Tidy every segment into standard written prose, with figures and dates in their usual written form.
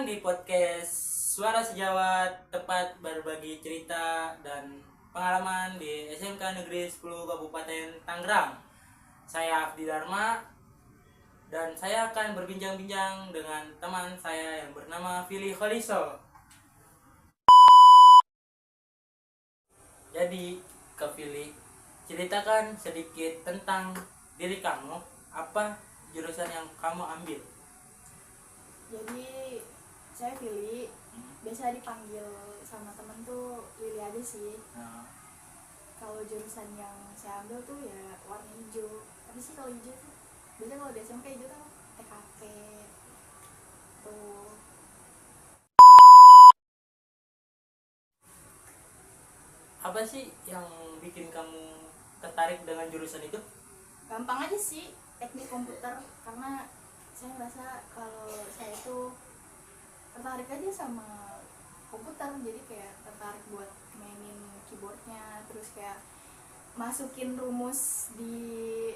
datang di podcast Suara Sejawat, tempat berbagi cerita dan pengalaman di SMK Negeri 10 Kabupaten Tangerang. Saya Afdi Dharma dan saya akan berbincang-bincang dengan teman saya yang bernama Fili Kholiso. Jadi, ke Fili, ceritakan sedikit tentang diri kamu. Apa jurusan yang kamu ambil? Jadi saya Vili, biasa dipanggil sama temen tuh Lili aja sih. Nah, Kalau jurusan yang saya ambil tuh ya warna hijau. Tapi sih kalau hijau tuh biasanya kalau di SMK hijau tuh TKP tuh. apa sih yang bikin kamu tertarik dengan jurusan itu? Gampang aja sih teknik komputer, karena saya ngerasa kalau saya tuh tertarik aja sama komputer, jadi kayak tertarik buat mainin keyboardnya, terus kayak masukin rumus di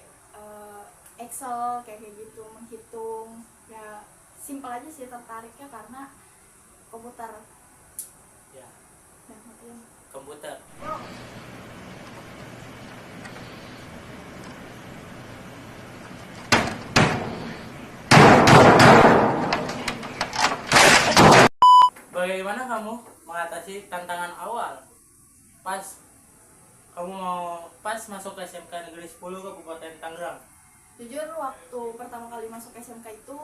Excel kayak gitu, menghitung ya. Simpel aja sih tertariknya karena komputer. Ya, Dan matiin komputer. Bagaimana kamu mengatasi tantangan awal pas masuk ke SMK Negeri 10 Kabupaten Tangerang? jujur waktu pertama kali masuk SMK itu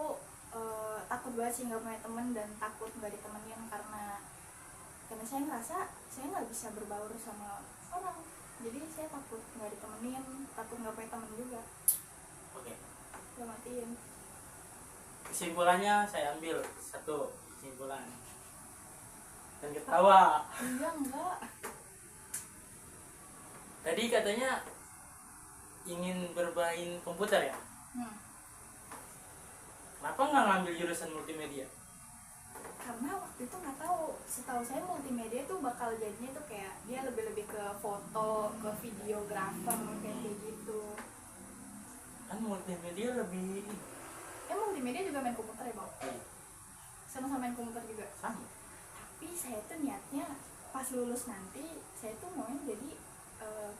takut banget sih, nggak punya temen dan takut nggak ditemenin, karena saya ngerasa saya nggak bisa berbaur sama orang, jadi saya takut nggak ditemenin, takut nggak punya temen juga. Oke. Udah matiin. Kesimpulannya saya ambil satu kesimpulan. Dan ketawa. Iya enggak. Tadi katanya ingin bermain komputer ya? Kenapa nggak ngambil jurusan multimedia? Karena waktu itu nggak tahu, setahu saya multimedia tuh bakal jadinya tuh kayak dia lebih ke foto, ke videografer kayak gitu. Kan multimedia lebih Multimedia juga main komputer ya bang? Iya. Sama-sama main komputer juga. Sama. Tapi saya tuh niatnya pas lulus nanti saya tuh maunya jadi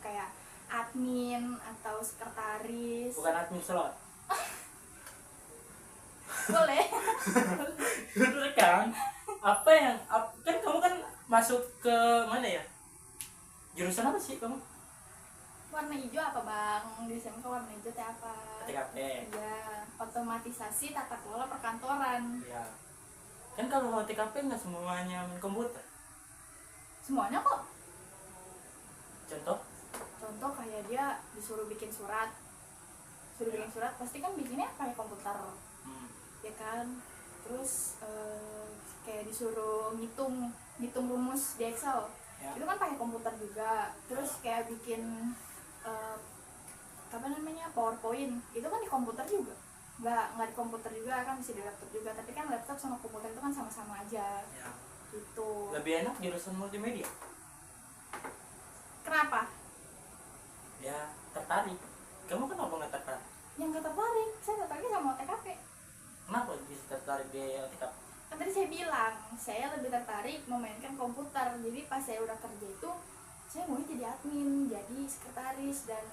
kayak admin atau sekretaris. Bukan admin slot. Boleh. Betul kan? Kan kamu kan masuk ke mana ya? Jurusan apa sih kamu? Warna hijau apa bang? Di SMK warna hijau teh apa? TKP. Ya, otomatisasi tata kelola perkantoran. Ya. Kan kalau mau TKP nggak semuanya main komputer. Semuanya kok. Contoh? Kayak dia disuruh bikin surat. Bikin surat pasti kan bikinnya pakai komputer. Ya kan? Terus kayak disuruh ngitung rumus di Excel. Ya. Itu kan pakai komputer juga. Terus kayak bikin PowerPoint, itu kan di komputer juga. Nggak di komputer juga, kan bisa di laptop juga, tapi kan laptop sama komputer itu kan sama-sama aja. Ya. Gitu. Lebih enak jurusan multimedia. Kenapa? Ya, tertarik. Kamu kenapa nggak tertarik? Yang nggak tertarik, saya tertarik sama TKP. Kenapa bisa tertarik di TKP? Kan tadi saya bilang saya lebih tertarik memainkan komputer, jadi pas saya udah kerja itu saya mau jadi admin, jadi sekretaris dan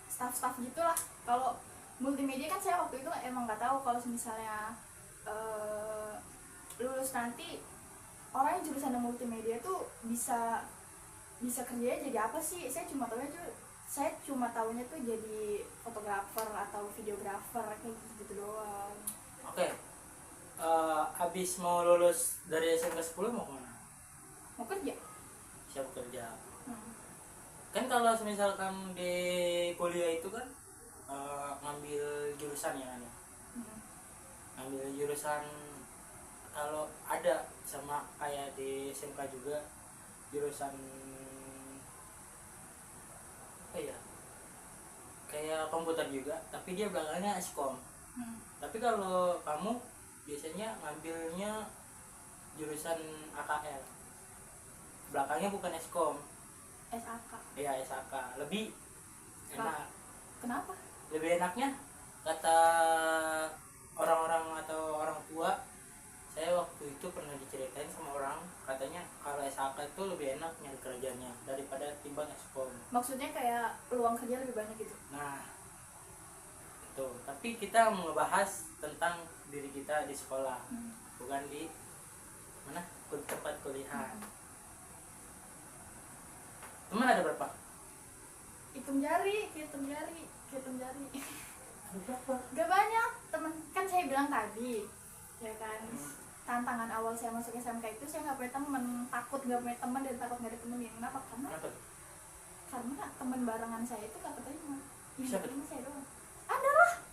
staff gitulah. Kalau multimedia kan saya waktu itu emang nggak tahu kalau misalnya lulus nanti orang yang jurusan multimedia tuh bisa kerjanya jadi apa sih. Saya cuma tahunya tuh jadi fotografer atau videografer kayak gitu doang. Oke. Habis mau lulus dari SMK 10 mau kemana? Mau kerja. Siap kerja. Kan kalau misalkan di kuliah itu kan ngambil jurusan ya kan ya? Ngambil jurusan, kalau ada sama kayak di SMK juga jurusan apa ya, kayak komputer juga tapi dia belakangnya Eskom. Tapi kalau kamu biasanya ngambilnya jurusan AKL, belakangnya bukan Eskom. SAK. Ya, SAK lebih enak. Kenapa? Lebih enaknya kata orang-orang atau orang tua saya waktu SHK itu lebih enak nyari kerjanya daripada timbang Eskom. Maksudnya kayak peluang kerja lebih banyak gitu. Nah, itu. Tapi kita mau ngebahas tentang diri kita di sekolah, bukan di mana tempat kuliah. Teman ada berapa? Hitung jari. Ada berapa? Gak banyak teman, kan saya bilang tadi ya kan, tantangan awal saya masuk SMK itu saya nggak punya teman, takut nggak punya teman dan takut nggak ditemenin. Kenapa? Kenapa? Karena teman barengan saya itu nggak keterima. Yang Siapa? keterima saya doang. Ada lah.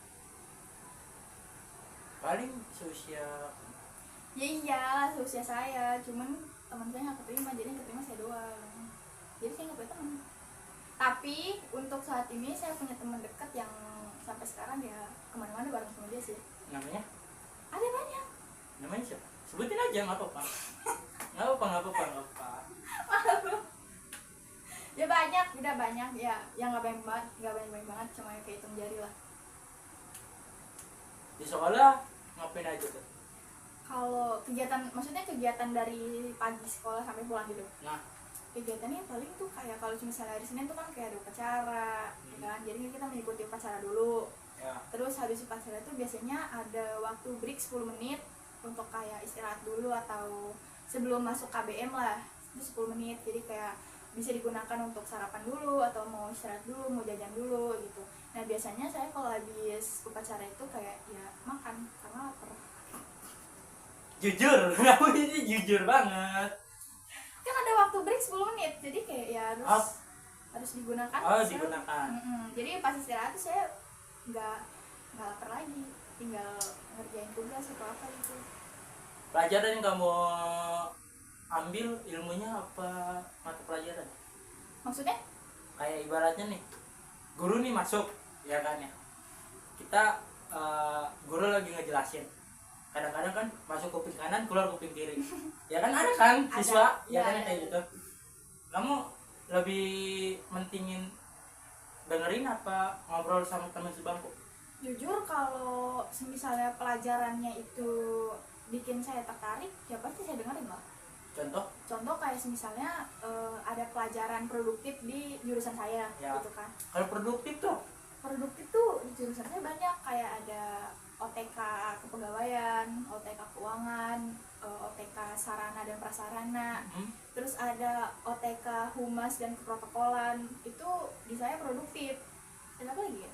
Paling seusia. Ya iyalah seusia saya, cuman teman saya nggak keterima, jadi yang keterima saya doang. Jadi saya nggak punya teman. Tapi untuk saat ini saya punya teman dekat yang sampai sekarang ya kemana-mana bareng sama dia sih. Namanya? Ada banyak. Namanya siapa? Sebutin aja, nggak apa-apa. Nggak apa-apa. Ya banyak, udah banyak ya, yang nggak banyak banget, cuma yang kayak hitung jari lah. Di sekolah ngapain aja tuh? Kalau kegiatan, maksudnya kegiatan dari pagi sekolah sampai pulang gitu. Nah, Kegiatannya paling tuh kayak kalau misalnya hari Senin tuh kan kayak ada upacara, ya kan? Jadi kita mengikuti upacara dulu. ya. Terus habis upacara tuh biasanya ada waktu break 10 menit untuk kayak istirahat dulu atau sebelum masuk KBM lah. Itu 10 menit. Jadi kayak bisa digunakan untuk sarapan dulu atau mau istirahat dulu, mau jajan dulu gitu. Nah, biasanya saya kalau habis upacara itu kayak ya makan karena lapar. Jujur, kamu ini jujur banget. Kan ada waktu break 10 menit. Jadi kayak ya harus digunakan. Oh, digunakan. Jadi pas istirahat tuh saya nggak lapar lagi, tinggal ngerjain tugas atau apa gitu. Pelajaran yang kamu ambil ilmunya apa mata pelajaran? Maksudnya? Kayak ibaratnya nih, guru nih masuk, ya kan ya. Kita guru lagi ngejelasin. Kadang-kadang kan masuk kuping kanan, keluar kuping kiri. Ya kan ada kan siswa, ya kan kayak gitu. Kamu lebih mentingin dengerin apa ngobrol sama teman sebangku? Jujur kalau misalnya pelajarannya itu bikin saya tertarik, ya pasti saya dengerin lah. Contoh kayak misalnya ada pelajaran produktif di jurusan saya, ya. Gitu kan. Kalau produktif tuh Di jurusan saya banyak, kayak ada OTK kepegawaian, OTK keuangan, OTK sarana dan prasarana, terus ada OTK humas dan keprotokolan. Itu di saya produktif. Dan apa lagi ya?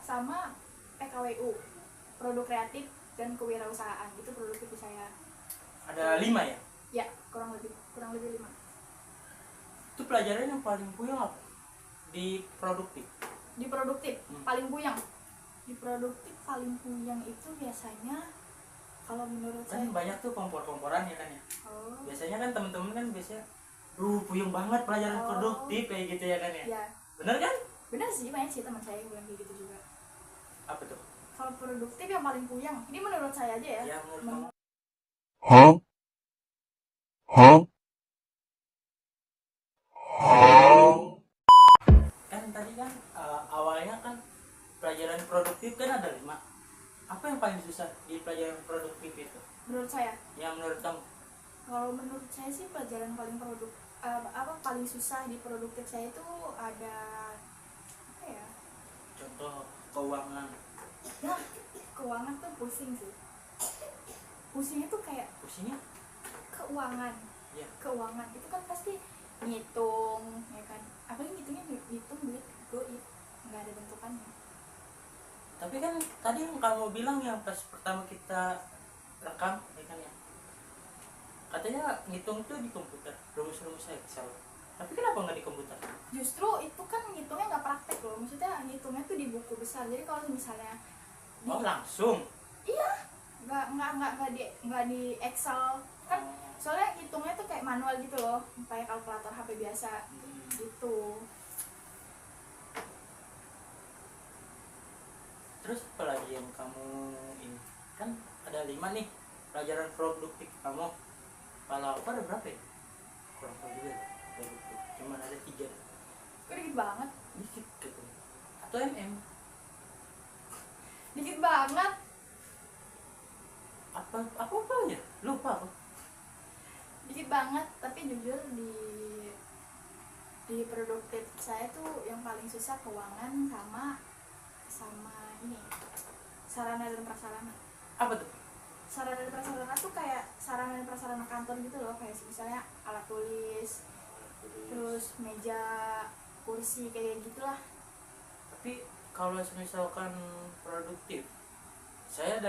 Sama PKWU, produk kreatif dan kewirausahaan. Itu produktif di saya. ada 5 ya? Ya, kurang lebih 5. Itu pelajaran yang paling puyeng apa? Di produktif. Di produktif paling puyeng. Di produktif paling puyeng itu biasanya kalau menurut Kan saya banyak tuh kompor-komporan ya kan ya. Biasanya kan temen-temen kan biasanya puyeng banget pelajaran produktif kayak gitu ya kan ya. Ya. Bener kan? Bener sih, banyak sih teman saya yang bilang kayak gitu juga. Apa tuh? Kalau produktif yang paling puyeng, ini menurut saya aja ya. Ya menurut kamu. Kan tadi kan awalnya kan pelajaran produktif kan ada 5. Apa yang paling susah di pelajaran produktif itu? Menurut saya, Yang menurut kamu? kalau menurut saya sih pelajaran paling paling susah di produktif saya itu ada apa ya? Contoh keuangan. Nah, keuangan tuh pusing sih. Pusingnya tuh kayak Pusingnya? keuangan. Ya. Keuangan itu kan pasti ngitung, ya kan? Apalagi ngitungnya ngitung duit goib, nggak ada bentukannya. Tapi kan tadi yang kamu bilang yang pas pertama kita rekam ya kan ya, katanya ngitung tuh di komputer, rumus-rumus Excel. Tapi kenapa nggak di komputer? Justru itu kan ngitungnya nggak praktek loh, maksudnya ngitungnya tuh di buku besar. Jadi kalau misalnya Langsung? iya, nggak di Excel kan, soalnya ngitungnya tuh kayak manual gitu loh, kayak kalkulator HP biasa gitu. Terus apa lagi yang kamu ini? Kan ada 5 nih pelajaran produktif kamu. Kalau aku ada berapa ya? Kurang tahu juga produktif. Cuman ada 3. Kok dikit banget? Dikit gitu. Atau MM? Dikit banget. Apa apa ya, lupa aku. Dikit banget, tapi jujur di produktif saya tuh yang paling susah keuangan sama ini sarana dan prasarana. Apa tuh? Sarana dan prasarana tuh kayak sarana dan prasarana kantor gitu loh, kayak misalnya alat tulis, terus meja, kursi, kayak gitulah. Tapi kalau misalkan produktif, saya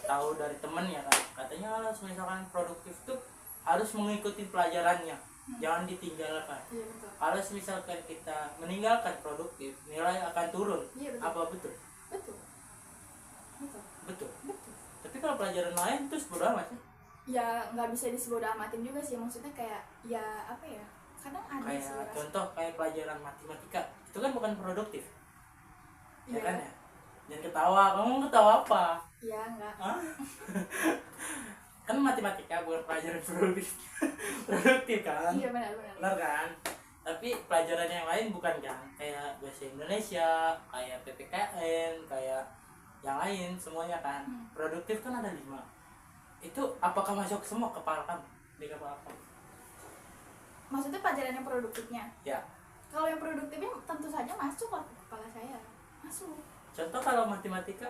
tahu dari temen ya kan, katanya kalau misalkan produktif tuh harus mengikuti pelajarannya, jangan ditinggalkan. Iya betul. Kalau misalkan kita meninggalkan produktif, nilai akan turun. Iya betul. Apa betul? Betul. Betul. Betul. Betul. Tapi kalau pelajaran lain terus bodo amat ya. Ya nggak bisa disebodoh amatin juga sih, maksudnya kayak ya apa ya, kadang ada sih Kayak rasa. contoh kayak pelajaran matematika, itu kan bukan produktif. Ya Iya. kan ya? Jangan ketawa, kamu ketawa apa? Iya enggak. Hah? Kan matematika bukan pelajaran produktif. Produktif kan? Iya benar-benar. Benar kan? Tapi pelajaran yang lain bukan kan? Kayak bahasa Indonesia, kayak PPKN, kayak yang lain semuanya kan. Produktif kan ada 5. Itu apakah masuk semua kepala kamu? Di kepala kamu? Maksudnya pelajaran yang produktifnya. Ya. Kalau yang produktifnya tentu saja masuk lah ke kepala saya. Masuk. Contoh kalau matematika,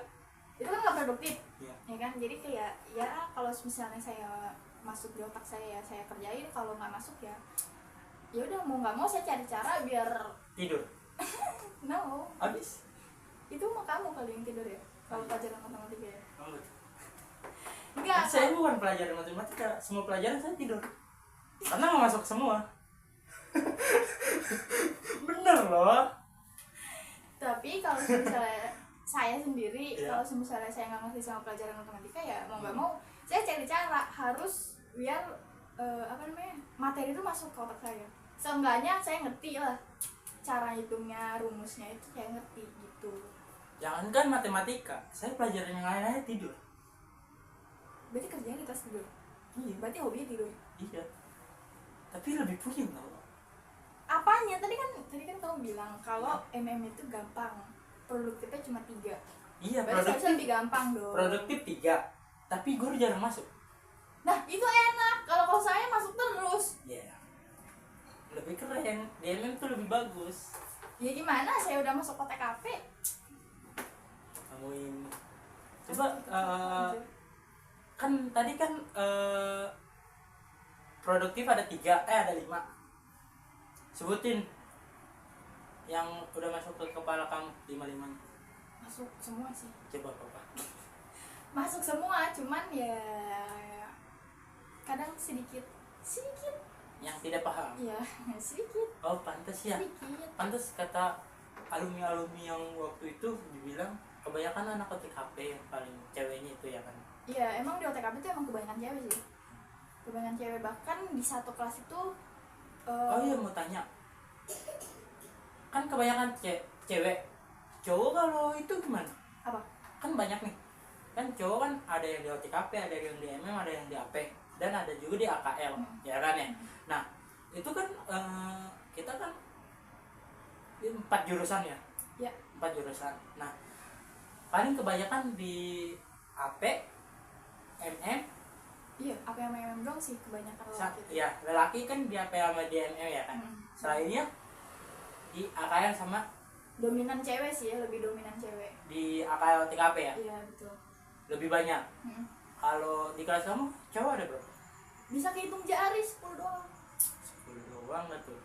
Itu kan nggak produktif. ya. Ya kan? Jadi kayak ya kalau misalnya saya masuk di otak saya kerjain, kalau nggak masuk ya udah mau nggak mau saya cari cara biar Tidur. no. Habis. Itu mah kamu kali yang tidur ya. Kalau pelajaran matematika ya. Oh, betul. Enggak. Saya bukan pelajaran matematika, semua pelajaran saya tidur. Karena nggak masuk semua. Bener loh. Tapi kalau misalnya saya sendiri, Iya. kalau misalnya saya nggak ngerti sama pelajaran matematika ya mau nggak mau saya cari cara harus biar materi itu masuk ke otak saya. Seenggaknya saya ngerti lah cara hitungnya, rumusnya itu saya ngerti gitu. Jangankan matematika, saya pelajaran yang lain aja tidur. Berarti kerjanya di tas tidur. Iya. Berarti hobinya tidur. Iya. Tapi lebih pusing tau. Apanya? Tadi kan kamu bilang kalau itu gampang. Produktifnya cuma 3. Iya, Berarti produktif. harusnya lebih gampang dong. Produktif 3, tapi guru jarang masuk. Nah, itu enak. Kalau saya masuk terus. Iya. Lebih keren. DMM tuh lebih bagus. Ya gimana? Saya udah masuk OTKP. Kamu ini. Coba kan tadi kan produktif ada 3, ada 5. Sebutin yang udah masuk ke kepala kamu 5-5-nya. Masuk semua sih. Coba apa? Masuk semua, cuman ya kadang sedikit. Yang tidak paham. Iya, sedikit. Oh, pantas ya. Sedikit. Pantas kata alumni yang waktu itu dibilang kebanyakan anak OTKP yang paling ceweknya itu ya kan. Iya, emang di OTKP itu emang kebanyakan cewek sih. Kebanyakan cewek, bahkan di satu kelas itu Oh iya, mau tanya. Kan kebanyakan cewek. Cowok kalau itu gimana? apa? Kan banyak nih. Kan cowok kan ada yang di OTKP, ada yang di MM, ada yang di AP, dan ada juga di AKL, ya kan ya. Nah, itu kan kita kan 4 jurusan ya. Ya. 4 jurusan. Nah, paling kebanyakan di AP, MM, Iya, apa yang MM dong sih kebanyakan lelaki. ya lelaki kan di AP sama di MM ya kan. Selainnya di AKL sama Dominan cewek sih ya, lebih dominan cewek. di AKL TKP ya, Iya, betul. lebih banyak. Kalau di kelas kamu cowok ada berapa? Bisa kehitung jari 10 doang. 10 doang nggak tuh?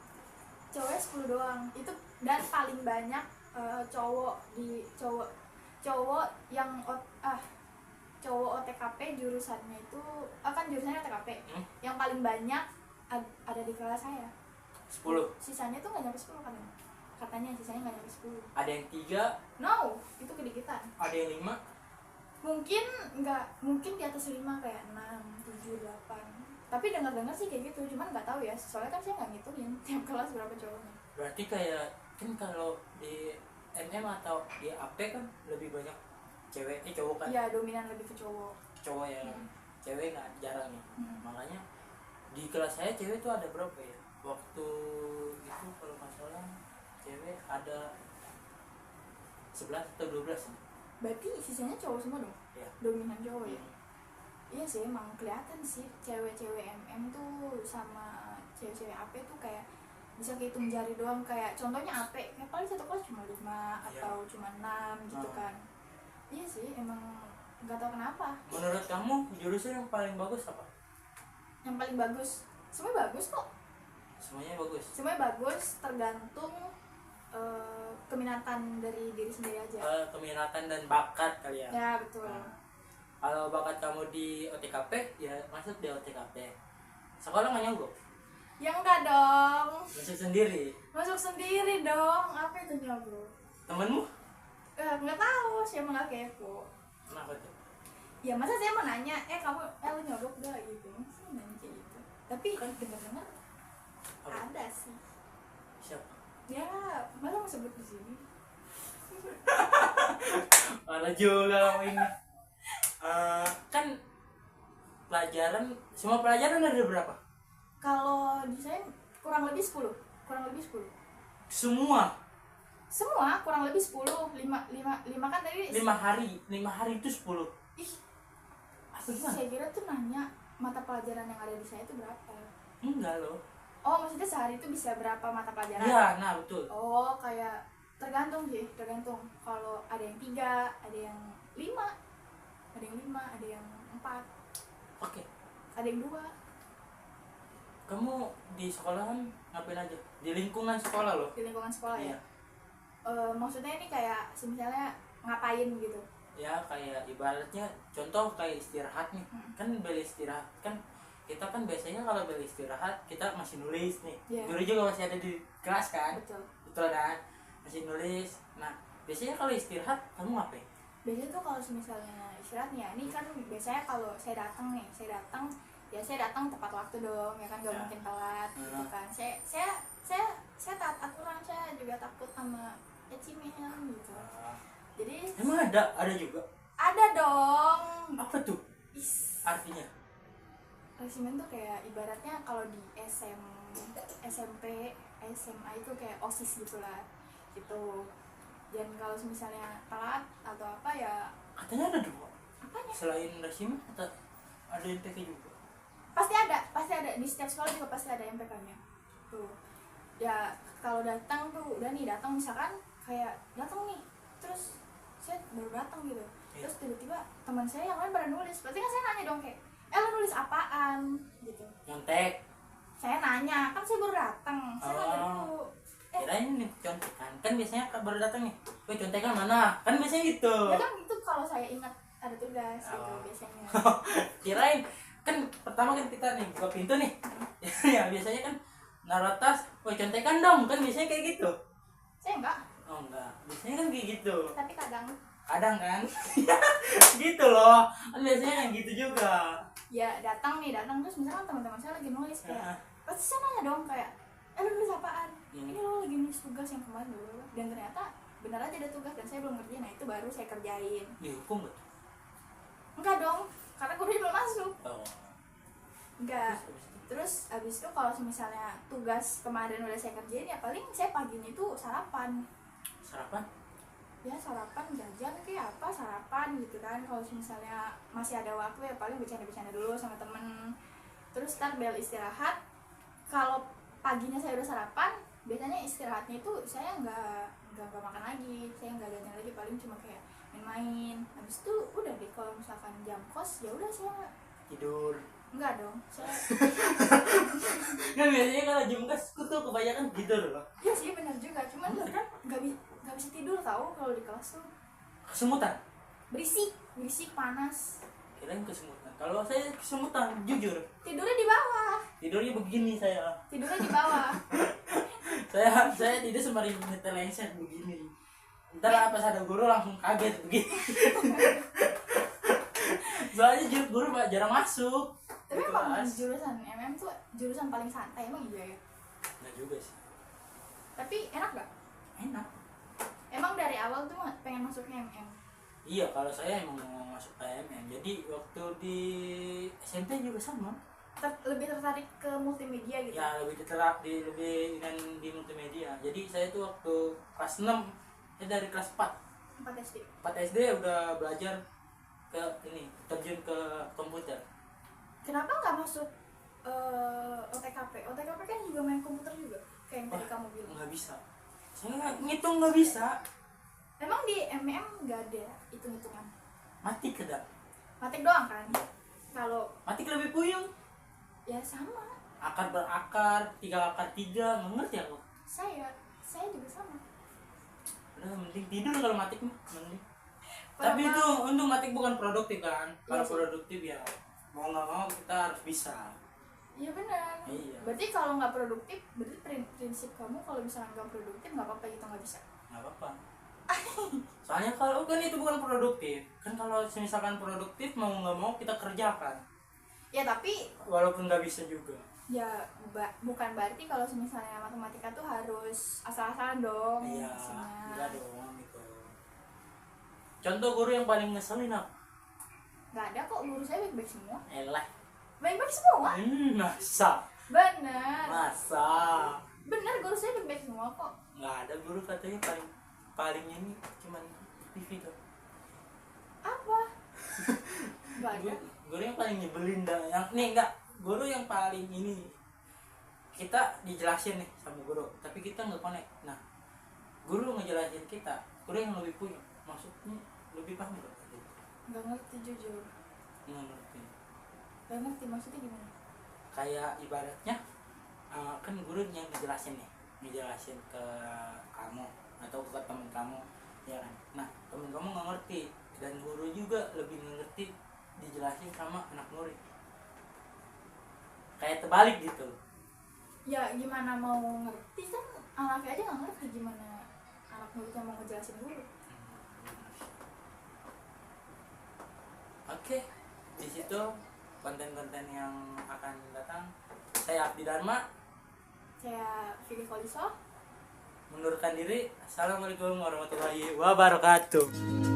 Cowoknya 10 doang. Itu dan paling banyak cowok cowok OTKP jurusannya itu kan jurusannya OTKP. Yang paling banyak ada di kelas saya. 10. Sisanya tuh nggak nyampe 10 katanya sisanya nggak nyampe 10. Ada yang 3, No, itu kedikitan. ada yang 5. Mungkin di atas 5 kayak 6, 7, 8. Tapi dengar-dengar sih kayak gitu, cuman nggak tahu ya. Soalnya kan saya nggak ngitungin tiap kelas berapa cowoknya. Berarti kayak kan kalau di MM atau di AP kan lebih banyak cewek, cowok kan? Iya, dominan lebih ke cowok. Cowok ya, cewek nggak jarang ya. Makanya di kelas saya cewek tuh ada berapa ya? Waktu itu kalau nggak salah cewek ada 11 atau 12 ya? Berarti sisanya cowok semua dong? Ya. Dominan cowok ya? Iya sih, emang kelihatan sih cewek-cewek MM tuh sama cewek-cewek AP tuh kayak bisa kehitung jari doang. Kayak contohnya AP, kayak paling satu kelas cuma 5 Iya. atau cuma 6 gitu kan. Iya sih, emang nggak tahu kenapa. Menurut kamu jurusan yang paling bagus apa? Yang paling bagus, semuanya bagus kok. Semuanya bagus. Semuanya bagus, tergantung keminatan dari diri sendiri aja. Keminatan dan bakat kali ya. Ya betul. Nah, kalau bakat kamu di OTKP ya masuk di OTKP. Sekolah nggak nyogok? Ya enggak dong, Masuk sendiri. masuk sendiri dong. Apa itu nyogok? Temenmu? Nggak tahu, saya nggak kepo. Kenapa tuh? Ya masa saya mau nanya, kamu lu nyogok gak gitu? Masa nanya kayak gitu. Tapi kan dengar-dengar Apa? ada sih. Siapa? Ya, masa mau sebut di sini? Malah juga kamu ini. Kan semua pelajaran ada berapa? Kalau di saya kurang lebih 10. Kurang lebih 10. Semua Semua kurang lebih 10. 5 kan tadi. 5 hari itu 10. Ih, Apa gimana? saya kira tuh nanya mata pelajaran yang ada di saya itu berapa. Enggak loh. Oh, maksudnya sehari itu bisa berapa mata pelajaran? Iya, nah betul. Oh, kayak tergantung sih, tergantung. Kalau ada yang 3, ada yang 5, ada yang 5, ada yang 4, Oke. ada yang 2. Kamu di sekolahan ngapain aja? Di lingkungan sekolah loh. Di lingkungan sekolah Iya. ya. Maksudnya ini kayak misalnya ngapain gitu. Ya kayak ibaratnya contoh kayak istirahat nih. Kan bel istirahat kan kita kan biasanya kalau bel istirahat kita masih nulis nih. Iya. Guru juga masih ada di kelas kan? Betul. Betul kan? Masih nulis. Nah, biasanya kalau istirahat kamu ngapain? Biasanya tuh kalau misalnya istirahat nih ya, ini kan biasanya kalau saya datang nih, saya datang tepat waktu dong, ya kan gak Ya. mungkin telat gitu kan. Saya taat aturan, saya juga takut sama ecimen gitu. Jadi Emang ada juga. ada dong. Apa tuh Is, artinya? resimen tuh kayak ibaratnya kalau di SMP, SMA itu kayak OSIS gitulah gitu. Dan kalau misalnya telat atau apa ya, Katanya ada dua. apanya? Selain resimen ada MTK juga. Pasti ada di setiap sekolah juga pasti ada MPK-nya tuh. Ya kalau datang tuh udah nih, datang misalkan kayak datang nih, terus saya baru datang gitu, Iya. terus tiba-tiba teman saya yang lain pada nulis, berarti kan saya nanya dong kayak, lo nulis apaan gitu. Nyontek. Saya nanya, kan saya baru datang, saya nanya dulu. Kirain nih contekan. Kan biasanya baru datang nih. Woi, contekan mana? Kan biasanya gitu. Ya kan itu kalau saya ingat ada tugas gitu biasanya. Kirain kan pertama kan kita nih buka pintu nih. Ya biasanya kan naruh tas, woi contekan dong. Kan biasanya kayak gitu. Saya enggak, Oh enggak. Biasanya kan kayak gitu. tapi kadang Kadang kan. Gitu loh. Kan biasanya yang gitu juga. ya datang terus misalkan teman-teman saya lagi nulis kayak, pasti saya nanya dong kayak, lu nulis apaan? Ini lo lagi nulis tugas yang kemarin dulu, dan ternyata benar aja ada tugas dan saya belum ngerjain. Nah itu baru saya kerjain. Dihukum gak? Enggak dong, karena gurunya belum masuk. Oh. Enggak. Terus abis itu kalau misalnya tugas kemarin udah saya kerjain, ya paling saya paginya itu sarapan. Sarapan? Ya sarapan, jajan kayak apa, sarapan gitu kan. Kalau misalnya masih ada waktu ya paling bercanda-bercanda dulu sama temen. Terus ntar bel istirahat. Kalau paginya saya udah sarapan, biasanya istirahatnya itu saya nggak makan lagi, saya nggak jajan lagi, paling cuma kayak main-main. Habis itu udah deh, kalau misalkan jam kos ya udah saya Tidur. enggak dong, saya Kan biasanya kalau jam kesku tuh kebanyakan tidur loh. ya sih benar juga, cuman kan nggak bisa tidur tahu kalau di kelas tuh Kesemutan. berisik panas. Kirain kesemutan. Kalau saya kesemutan, jujur. Tidurnya di bawah, Tidurnya begini saya. tidurnya di bawah. Saya tidur sembari nyetel lengset begini. Ntar pas ada guru langsung kaget begini. Soalnya guru jarang masuk. Tapi Di emang kelas. jurusan MM tuh jurusan paling santai, emang iya ya. Nggak juga sih. Tapi enak gak? Enak. Emang dari awal tuh pengen masuknya MM? Iya, kalau saya emang mau masuk PMN. Jadi waktu di SMP juga sama. Lebih tertarik ke multimedia gitu? Ya lebih lebih dengan di multimedia. Jadi saya tuh waktu kelas 6, dari kelas 4 4 SD. 4 SD udah belajar ke ini, terjun ke komputer. Kenapa nggak masuk OTKP? OTKP kan juga main komputer juga, kayak yang tadi kamu bilang. Nggak bisa. Saya ngitung nggak bisa. Emang di MM nggak ada hitung-hitungan? Matik ada. Matik doang kan? Kalau Matik lebih puyeng. ya sama. Akar berakar, 3 akar 3, nggak ngerti aku. Saya juga sama. Udah mending tidur kalau matik mah, mending. Padahal- Tapi itu untuk matik bukan produktif kan. Kalau Iya sih. produktif ya mau nggak mau kita harus bisa. Iya benar. Iya. Berarti kalau nggak produktif, berarti prinsip kamu kalau misalnya nggak produktif nggak apa-apa gitu, nggak bisa. Nggak apa-apa. Soalnya kalau kan itu bukan produktif. Kan kalau misalkan produktif mau nggak mau kita kerjakan. Ya tapi Walaupun nggak bisa juga. ya bukan berarti kalau misalnya matematika tuh harus asal-asalan dong. Iya, isinya. enggak dong gitu. Contoh guru yang paling ngeselin apa? Nggak ada kok, guru saya baik-baik semua. Elah. Baik-baik semua. Masa? Bener. Masa? Bener, guru saya baik-baik semua kok. Nggak ada guru katanya paling ini cuman TV tuh. Apa? Nggak ada. Guru yang paling nyebelin dah. Yang nih enggak, guru yang paling ini. Kita dijelasin nih sama guru, tapi kita nggak connect. Nah, guru ngejelasin kita, guru yang lebih punya, maksudnya lebih paham nggak? Nggak ngerti jujur. Nggak ngerti. Nggak ngerti maksudnya gimana? Kayak ibaratnya kan guru yang ngejelasin nih, ngejelasin ke kamu atau ke temen kamu, ya kan? Nah, temen kamu nggak ngerti dan guru juga lebih ngerti dijelasin sama anak murid. Kayak terbalik gitu. Ya gimana mau ngerti kan, anaknya aja nggak ngerti gimana anak muridnya mau ngejelasin guru. Oke, di situ konten-konten yang akan datang. Saya Abdi Dharma, Saya Vicky Koliso. mundurkan diri. Assalamualaikum warahmatullahi wabarakatuh.